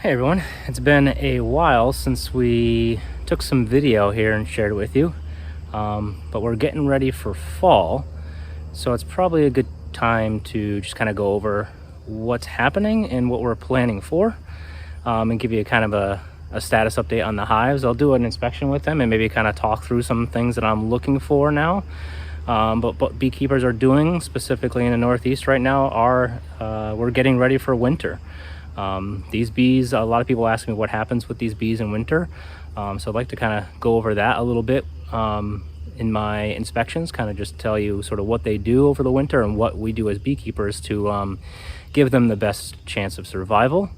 Hey everyone, it's been a while since we took some video here and shared it with you, but we're getting ready for fall, so it's probably a good time to just kind of go over what's happening and what we're planning for, and give you a kind of a status update on the hives. I'll do an inspection with them and maybe kind of talk through some things that I'm looking for now. But what beekeepers are doing specifically in the Northeast right now are we're getting ready for winter. These bees, a lot of people ask me what happens with these bees in winter. So I'd like to kind of go over that a little bit in my inspections, kind of just tell you sort of what they do over the winter and what we do as beekeepers to give them the best chance of survival.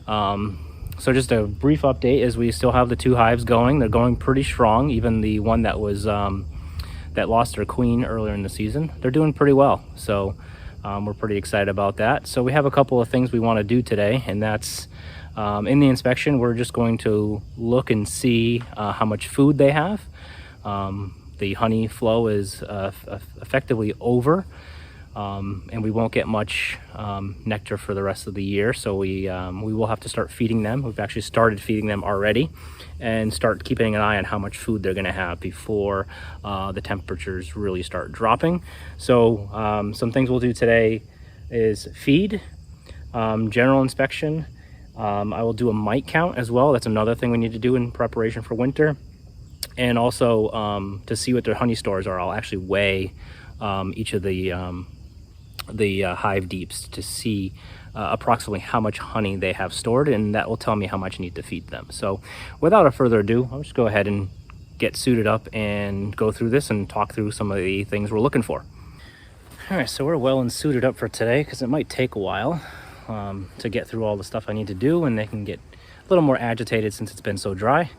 So just a brief update is we still have the 2 hives going. They're going pretty strong. Even the one that was that lost their queen earlier in the season, they're doing pretty well. So we're pretty excited about that. So we have a couple of things we want to do today, and that's in the inspection, we're just going to look and see how much food they have. The honey flow is effectively over, and we won't get much nectar for the rest of the year. So we will have to start feeding them. We've actually started feeding them already, and start keeping an eye on how much food they're going to have before the temperatures really start dropping. So some things we'll do today is feed, general inspection. I will do a mite count as well. That's another thing we need to do in preparation for winter. And also to see what their honey stores are, I'll actually weigh each of the hive deeps to see approximately how much honey they have stored, and that will tell me how much I need to feed them. So without a further ado, I'll just go ahead and get suited up and go through this and talk through some of the things we're looking for. All right, so we're well and suited up for today because it might take a while to get through all the stuff I need to do, and they can get a little more agitated since it's been so dry.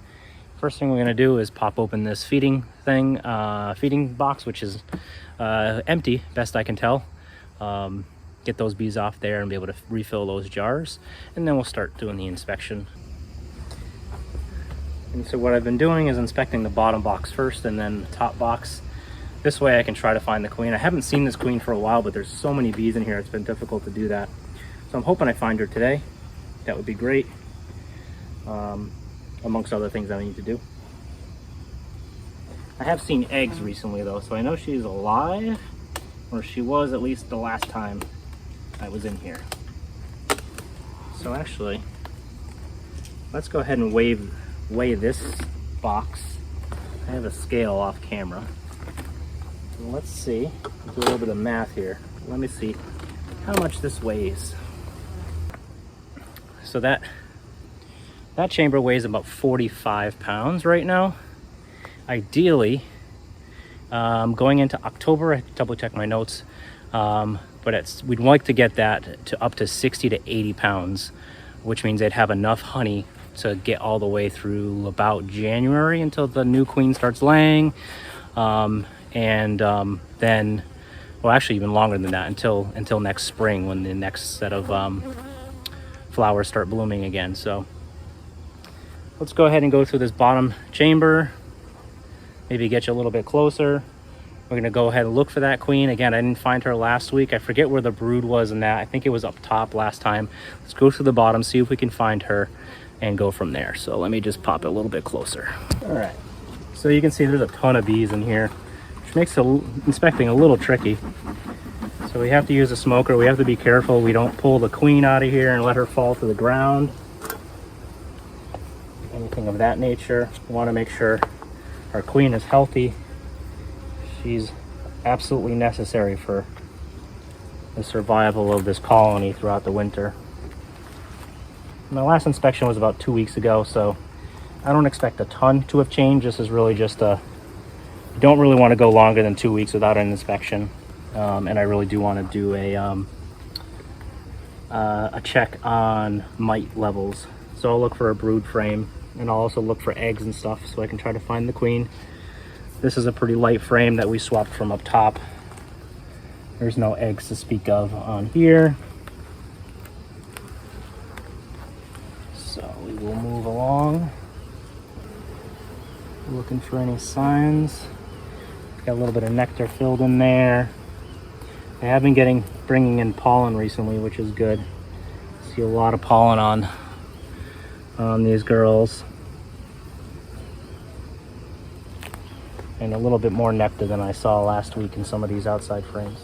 First thing we're going to do is pop open this feeding box, which is empty, best I can tell. Get those bees off there and be able to refill those jars, and then we'll start doing the inspection. And so what I've been doing is inspecting the bottom box first and then the top box. This way I can try to find the queen. I haven't seen this queen for a while, but there's so many bees in here, it's been difficult to do that. So I'm hoping I find her today. That would be great, amongst other things I need to do. I have seen eggs recently though, so I know she's alive, or she was at least the last time I was in here. So actually, let's go ahead and weigh this box. I have a scale off camera. So let's see, do a little bit of math here. Let me see how much this weighs. So that chamber weighs about 45 pounds right now. Ideally, going into October, I double check my notes, but we'd like to get that to up to 60 to 80 pounds, which means they'd have enough honey to get all the way through about January until the new queen starts laying, and then, well, actually even longer than that, until next spring when the next set of flowers start blooming again. So let's go ahead and go through this bottom chamber, maybe get you a little bit closer. We're gonna go ahead and look for that queen. Again, I didn't find her last week. I forget where the brood was in that. I think it was up top last time. Let's go through the bottom, see if we can find her, and go from there. So let me just pop it a little bit closer. All right, so you can see there's a ton of bees in here, which makes inspecting a little tricky. So we have to use a smoker. We have to be careful we don't pull the queen out of here and let her fall to the ground. Anything of that nature. We want to make sure our queen is healthy. She's absolutely necessary for the survival of this colony throughout the winter. My last inspection was about 2 weeks ago, so I don't expect a ton to have changed. This is really just you don't really want to go longer than 2 weeks without an inspection. And I really do want to do a check on mite levels. So I'll look for a brood frame, and I'll also look for eggs and stuff so I can try to find the queen. This is a pretty light frame that we swapped from up top. There's no eggs to speak of on here. So we will move along, looking for any signs. Got a little bit of nectar filled in there. I have been bringing in pollen recently, which is good. See a lot of pollen on on these girls. And a little bit more nectar than I saw last week in some of these outside frames.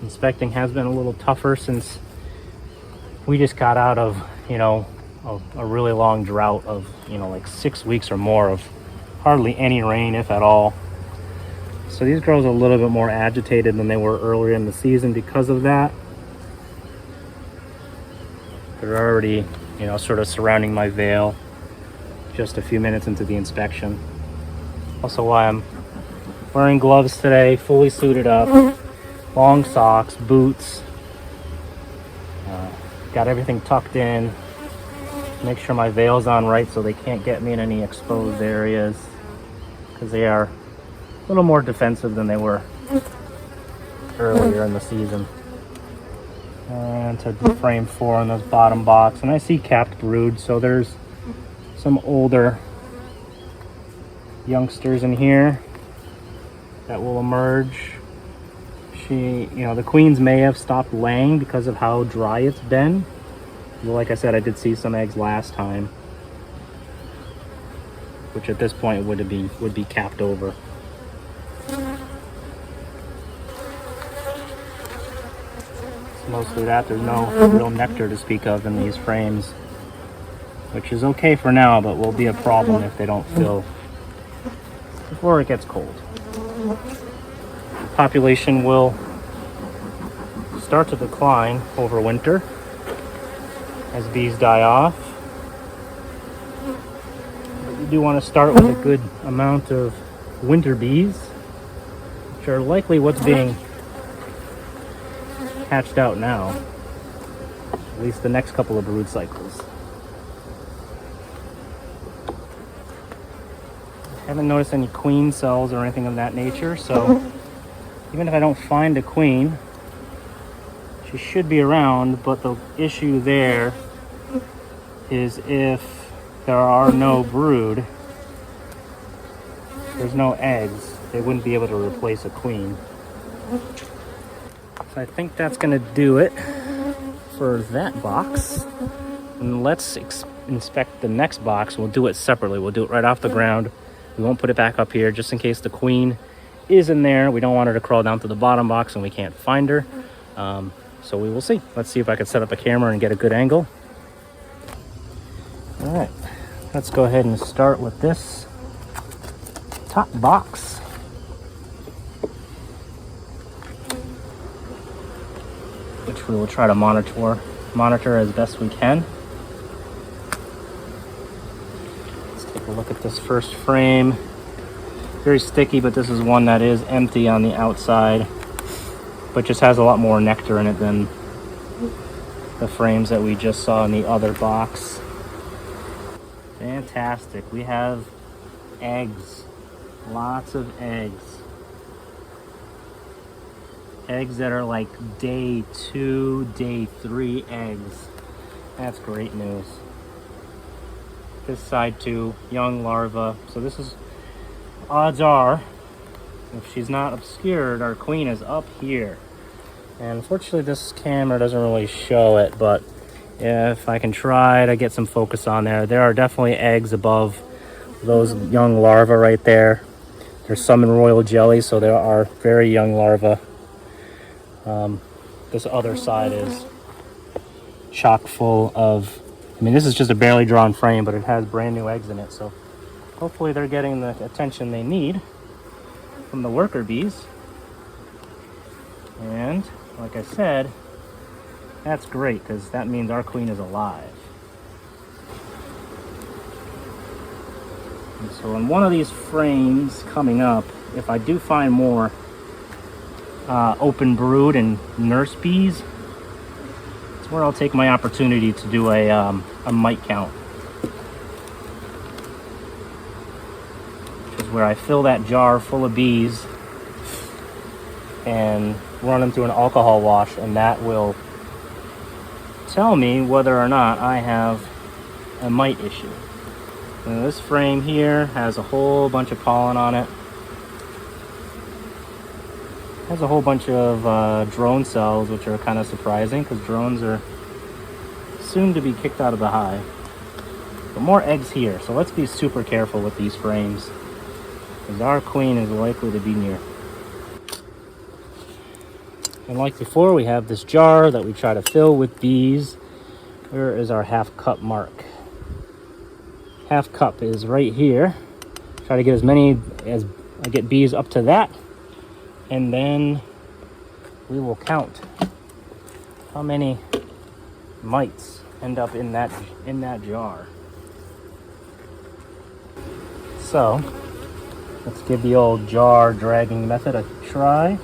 Inspecting has been a little tougher since we just got out of, a really long drought of, like 6 weeks or more of hardly any rain, if at all. So these girls are a little bit more agitated than they were earlier in the season because of that. They're already, sort of surrounding my veil just a few minutes into the inspection. Also why I'm wearing gloves today, fully suited up, long socks, boots. Got everything tucked in. Make sure my veil's on right so they can't get me in any exposed areas, because they are a little more defensive than they were earlier in the season. And to frame 4 in this bottom box, and I see capped brood, so there's some older youngsters in here that will emerge. The queens may have stopped laying because of how dry it's been. Well, like I said, I did see some eggs last time, which at this point would be capped over. It's mostly that. There's no real nectar to speak of in these frames, which is okay for now, but will be a problem if they don't fill before it gets cold. Population will start to decline over winter as bees die off. But you do want to start with a good amount of winter bees, which are likely what's being hatched out now, at least the next couple of brood cycles. I haven't noticed any queen cells or anything of that nature, so even if I don't find a queen, she should be around. But the issue there is if there are no brood, there's no eggs, they wouldn't be able to replace a queen. So I think that's going to do it for that box. And let's inspect the next box. We'll do it separately. We'll do it right off the ground. We won't put it back up here just in case the queen is in there. We don't want her to crawl down to the bottom box and we can't find her. So we will see. Let's see if I can set up a camera and get a good angle. All right, let's go ahead and start with this top box. Which we will try to monitor as best we can. Let's take a look at this first frame. Very sticky, but this is one that is empty on the outside, but just has a lot more nectar in it than the frames that we just saw in the other box. Fantastic. We have eggs. Lots of eggs. Eggs that are like day 2, day 3 eggs. That's great news. This side too, young larva. So this is, odds are, if she's not obscured, our queen is up here. And unfortunately this camera doesn't really show it, but if I can try to get some focus on there, there are definitely eggs above those young larvae right there. There's some in royal jelly, so there are very young larvae. This other side is chock full of, this is just a barely drawn frame, but it has brand new eggs in it, so hopefully they're getting the attention they need from the worker bees. And like I said, that's great because that means our queen is alive. And so in one of these frames coming up, if I do find more open brood and nurse bees, it's where I'll take my opportunity to do a mite count. Which is where I fill that jar full of bees and run them through an alcohol wash, and that will tell me whether or not I have a mite issue. And this frame here has a whole bunch of pollen on it. Has a whole bunch of drone cells, which are kind of surprising because drones are soon to be kicked out of the hive. But more eggs here, so let's be super careful with these frames, because our queen is likely to be near. And like before, we have this jar that we try to fill with bees. Where is our half cup mark? Half cup is right here. Try to get as many as I get bees up to that, and then we will count how many mites end up in that jar. So let's give the old jar dragging method a try.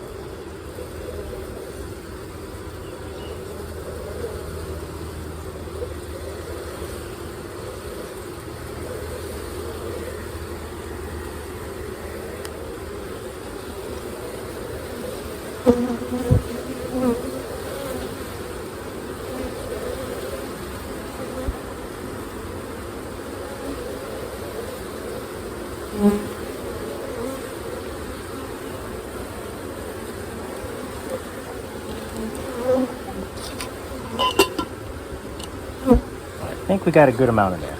I think we got a good amount in there.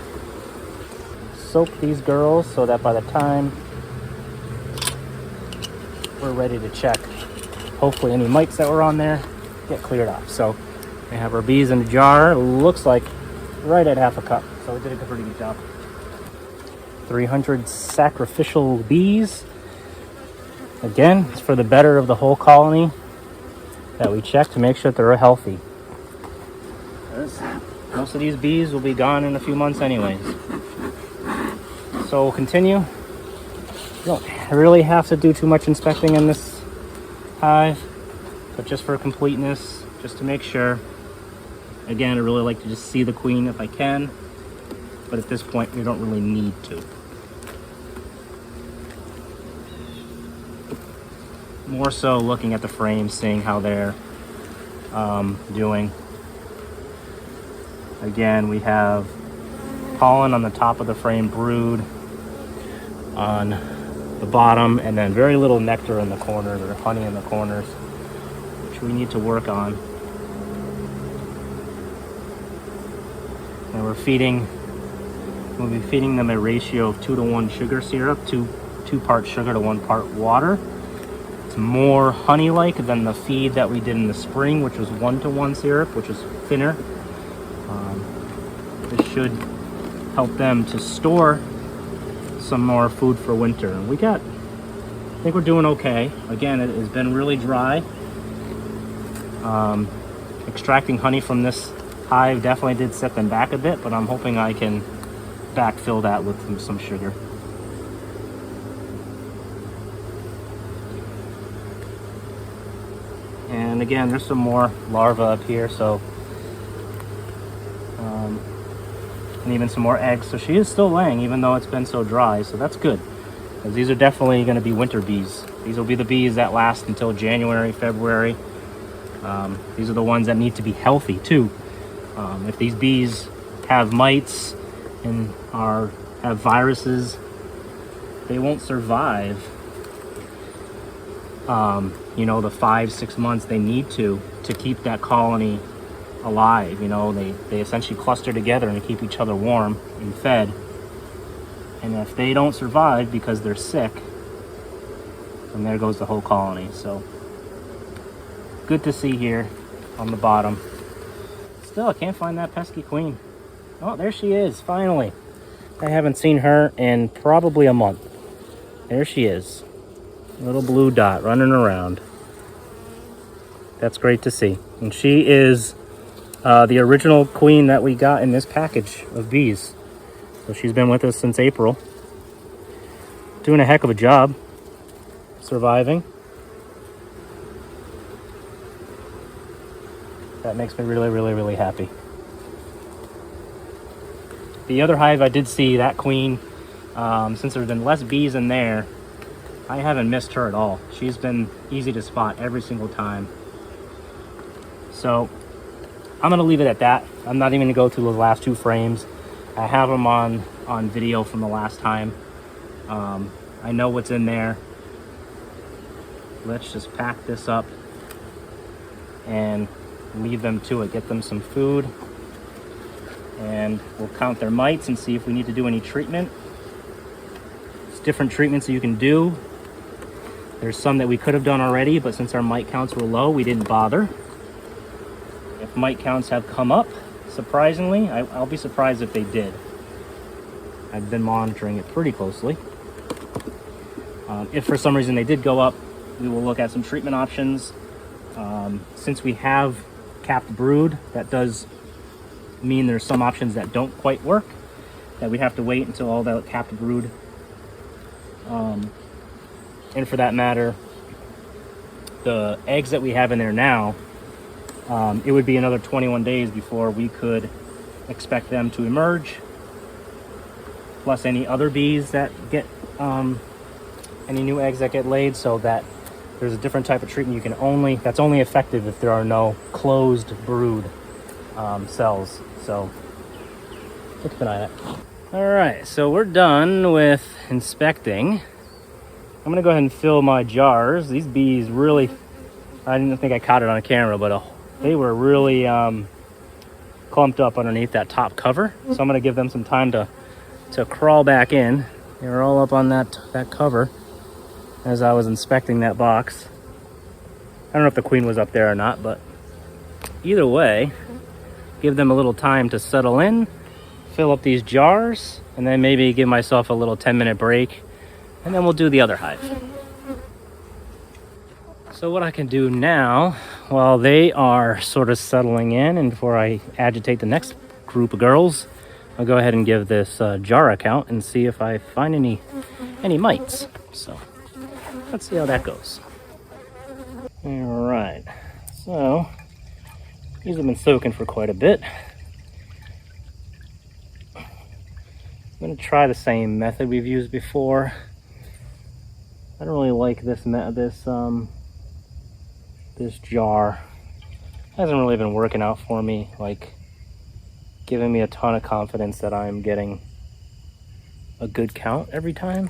Soak these girls so that by the time we're ready to check, hopefully any mites that were on there get cleared off. So we have our bees in a jar. Looks like right at half a cup. So we did a pretty good job. 300 sacrificial bees. Again, it's for the better of the whole colony that we check to make sure that they're healthy. Most of these bees will be gone in a few months anyways. So we'll continue. You don't really have to do too much inspecting in this hive, but just for completeness, just to make sure. Again, I really like to just see the queen if I can, but at this point, we don't really need to. More so looking at the frames, seeing how they're doing. Again, we have pollen on the top of the frame, brood on the bottom, and then very little nectar in the corners, or honey in the corners, which we need to work on. And we'll be feeding them a ratio of 2-to-1 sugar syrup, two parts sugar to 1 part water. It's more honey-like than the feed that we did in the spring, which was 1-to-1 syrup, which is thinner. This should help them to store some more food for winter. And I think we're doing okay. Again, it has been really dry. Extracting honey from this hive definitely did set them back a bit, but I'm hoping I can backfill that with some sugar. And again, there's some more larvae up here, so and even some more eggs. So she is still laying, even though it's been so dry. So that's good, because these are definitely going to be winter bees. These will be the bees that last until January, February. These are the ones that need to be healthy too. If these bees have mites and have viruses, they won't survive. The 5-6 months they need to keep that colony alive. They essentially cluster together and keep each other warm and fed. And if they don't survive because they're sick, then there goes the whole colony. So good to see here on the bottom. Still, I can't find that pesky queen. Oh, there she is, finally. I haven't seen her in probably a month. There she is. Little blue dot running around. That's great to see. And she is the original queen that we got in this package of bees. So she's been with us since April. Doing a heck of a job surviving. That makes me really, really, really happy. The other hive, I did see that queen. Since there's been less bees in there, I haven't missed her at all. She's been easy to spot every single time. So I'm gonna leave it at that. I'm not even gonna go through those last 2 frames. I have them on video from the last time. I know what's in there. Let's just pack this up and leave them to it. Get them some food. and we'll count their mites and see if we need to do any treatment. There's different treatments that you can do. There's some that we could have done already, but since our mite counts were low, we didn't bother. If mite counts have come up, surprisingly, I'll be surprised if they did. I've been monitoring it pretty closely. If for some reason they did go up, we will look at some treatment options. Since we have capped brood, that does mean there's some options that don't quite work, that we have to wait until all the capped brood. And for that matter, the eggs that we have in there now, it would be another 21 days before we could expect them to emerge, plus any other bees that get any new eggs that get laid. So that there's a different type of treatment you can that's only effective if there are no closed brood cells. So keep an eye on that. All right, so we're done with inspecting. I'm gonna go ahead and fill my jars. These bees really, I didn't think I caught it on camera, but they were really clumped up underneath that top cover. So I'm gonna give them some time to crawl back in. They were all up on that cover as I was inspecting that box. I don't know if the queen was up there or not, but either way, give them a little time to settle in, fill up these jars, and then maybe give myself a little 10-minute break, and then we'll do the other hive. So what I can do now, while they are sort of settling in and before I agitate the next group of girls, I'll go ahead and give this jar a count and see if I find any mites. So let's see how that goes. All right, so these have been soaking for quite a bit. I'm gonna try the same method we've used before. I don't really like this jar. It hasn't really been working out for me, like giving me a ton of confidence that I'm getting a good count every time.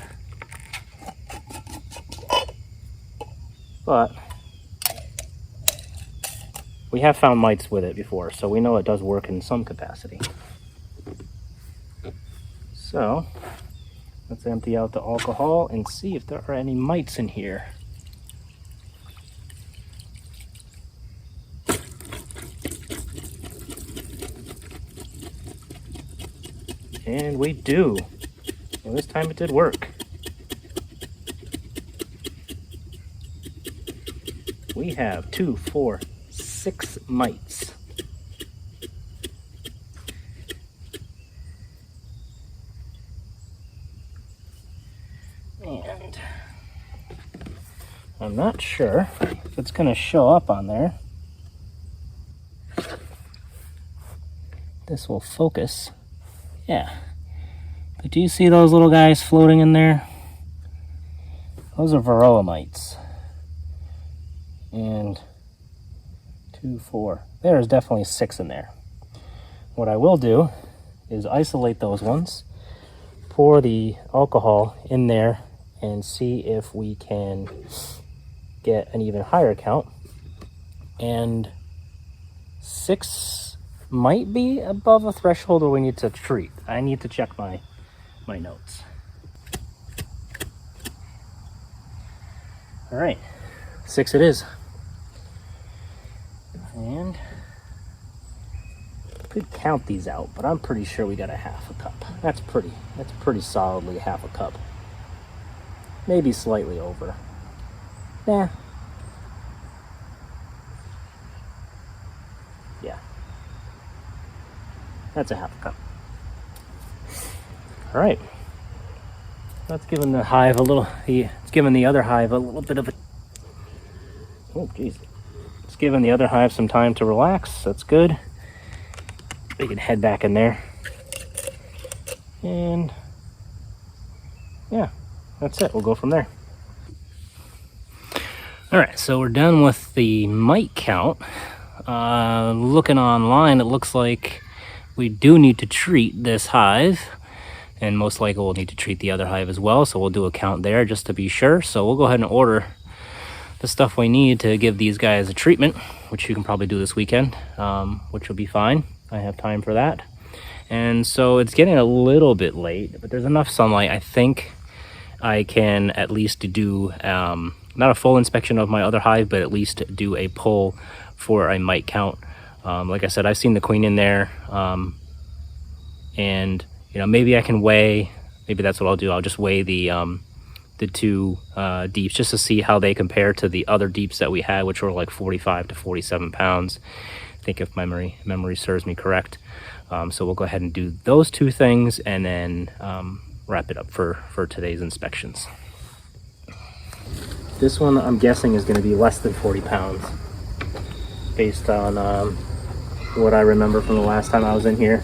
But we have found mites with it before, so we know it does work in some capacity. So let's empty out the alcohol and see if there are any mites in here. And we do. Well, this time it did work. We have 2, 4, 6 mites. And I'm not sure if it's going to show up on there. This will focus. Yeah. But do you see those little guys floating in there? Those are varroa mites. And 2, 4. There's definitely 6 in there. What I will do is isolate those ones, pour the alcohol in there, and see if we can get an even higher count. And 6 might be above a threshold where we need to treat. I need to check my notes. All right, 6 it is. And could count these out, but I'm pretty sure we got a half a cup. That's pretty solidly half a cup. Maybe slightly over. Yeah. Yeah. That's a half a cup. All right. That's giving the hive a little, it's giving the other hive a little bit of a, oh geez. It's giving the other hive some time to relax. That's good. We can head back in there. And yeah, that's it. We'll go from there. All right, so we're done with the mite count. Looking online, it looks like we do need to treat this hive, and most likely we'll need to treat the other hive as well. So we'll do a count there just to be sure. So we'll go ahead and order the stuff we need to give these guys a treatment, which you can probably do this weekend, which will be fine. I have time for that. And so it's getting a little bit late, but there's enough sunlight. I think I can at least do not a full inspection of my other hive, but at least do a pull for a mite count. Like I said, I've seen the queen in there, and maybe I can weigh. Maybe that's what I'll do. I'll just weigh the two deeps just to see how they compare to the other deeps that we had, which were like 45 to 47 pounds. I think if memory serves me correct. So we'll go ahead and do those two things and then wrap it up for today's inspections. This one I'm guessing is going to be less than 40 pounds based on what I remember from the last time I was in here.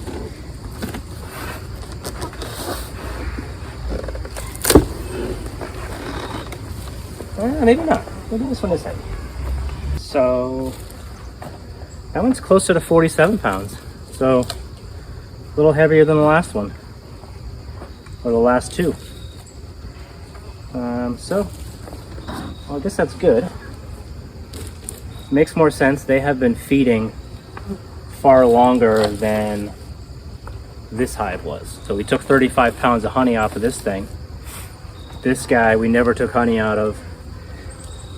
Maybe not. Maybe this one is heavy. So that one's closer to 47 pounds. So a little heavier than the last one, or the last two. So well, I guess that's good. Makes more sense. They have been feeding far longer than this hive was. So we took 35 pounds of honey off of this thing. This guy we never took honey out of.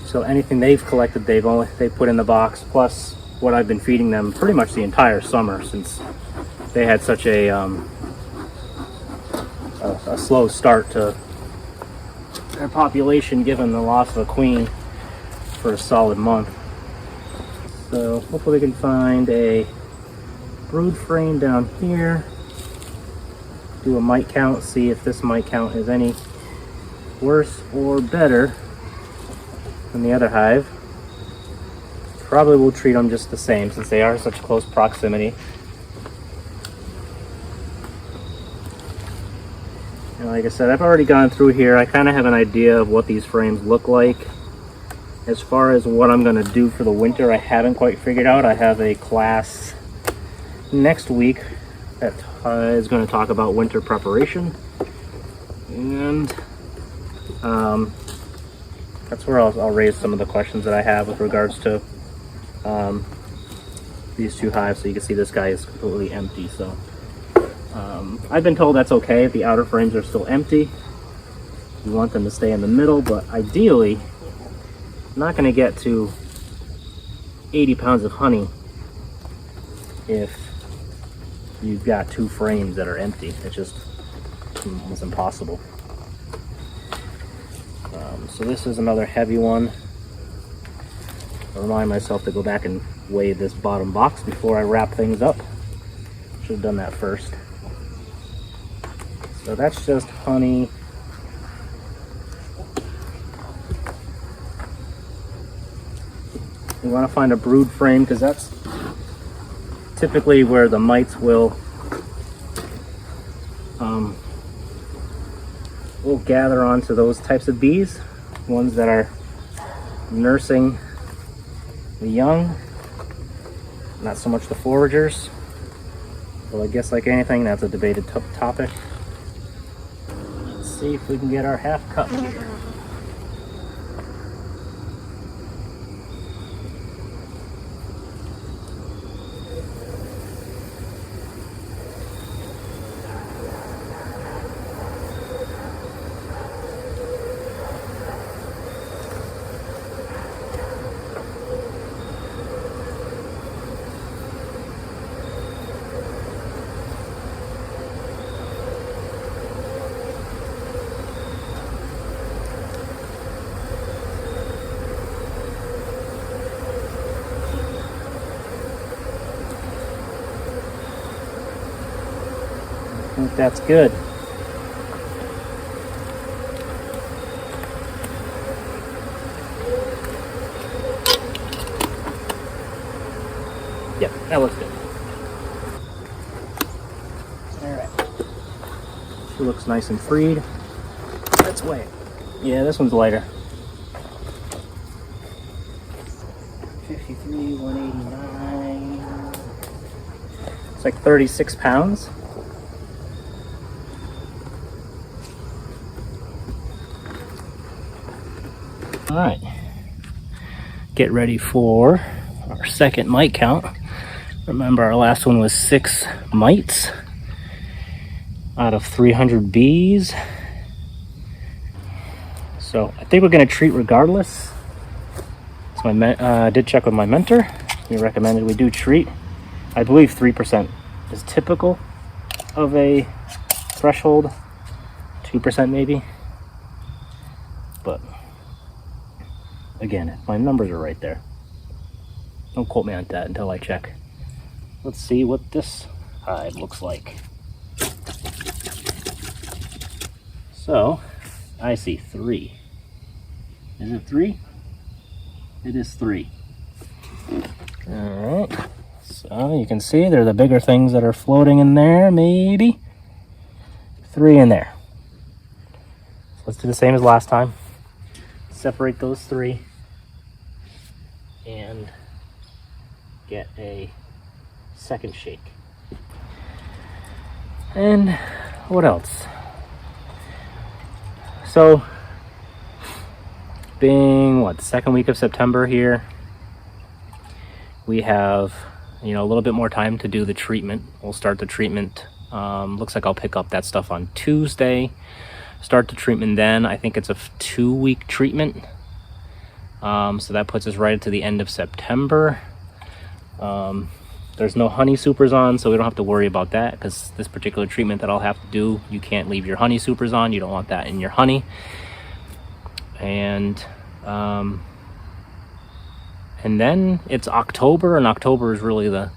So anything they've collected, they put in the box, plus what I've been feeding them pretty much the entire summer, since they had such a slow start to their population, given the loss of a queen for a solid month. So hopefully we can find a brood frame down here, do a mite count, see if this mite count is any worse or better than the other hive. Probably will treat them just the same since they are such close proximity. And like I said, I've already gone through here. I kind of have an idea of what these frames look like. As far as what I'm going to do for the winter, I haven't quite figured out. I have a class next week that is going to talk about winter preparation, and that's where I'll raise some of the questions that I have with regards to these two hives. So you can see this guy is completely empty. So I've been told that's okay if the outer frames are still empty. You want them to stay in the middle, but ideally, I'm not going to get to 80 pounds of honey if you've got two frames that are empty. It's just almost impossible. So this is another heavy one. I'll remind myself to go back and weigh this bottom box before I wrap things up. Should have done that first. So that's just honey. You want to find a brood frame because that's typically where the mites will gather onto those types of bees, ones that are nursing the young, not so much the foragers. Well, I guess like anything, that's a debated topic. Let's see if we can get our half cup here. I think that's good. Yep, that looks good. Alright. She looks nice and freed. Let's weigh it. Yeah, this one's lighter. 53, 189. It's like 36 pounds. All right, get ready for our second mite count. Remember, our last one was 6 mites. out of 300 bees. So I think we're going to treat regardless. So I did check with my mentor. He recommended we do treat. I believe 3% is typical of a threshold, 2% maybe. But again, my numbers are right there. Don't quote me on that until I check. Let's see what this hive looks like. So I see 3. Is it 3? It is 3. All right. So you can see they're the bigger things that are floating in there, maybe. 3 in there. So let's do the same as last time. Separate those 3 and get a second shake. And what else? So being what, the second week of September here, we have, you know, a little bit more time to do the treatment. We'll start the treatment. Looks like I'll pick up that stuff on Tuesday. Start the treatment then. I think it's a 2-week treatment. So that puts us right to the end of September. There's no honey supers on, so we don't have to worry about that, because this particular treatment that I'll have to do, you can't leave your honey supers on. You don't want that in your honey. And then it's October, and October is really the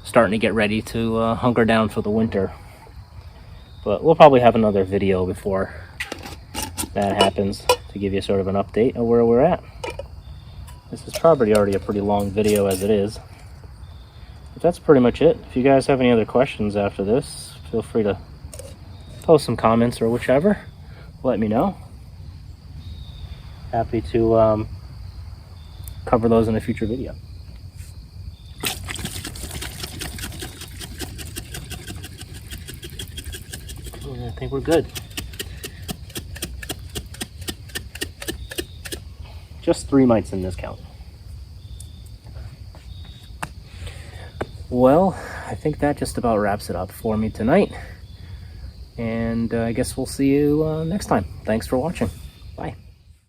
starting to get ready to hunker down for the winter. But we'll probably have another video before that happens to give you sort of an update of where we're at. This is probably already a pretty long video as it is. But that's pretty much it. If you guys have any other questions after this, feel free to post some comments or whichever. Let me know. Happy to cover those in a future video. I think we're good. Just 3 mites in this count. Well, I think that just about wraps it up for me tonight. And I guess we'll see you next time. Thanks for watching. Bye.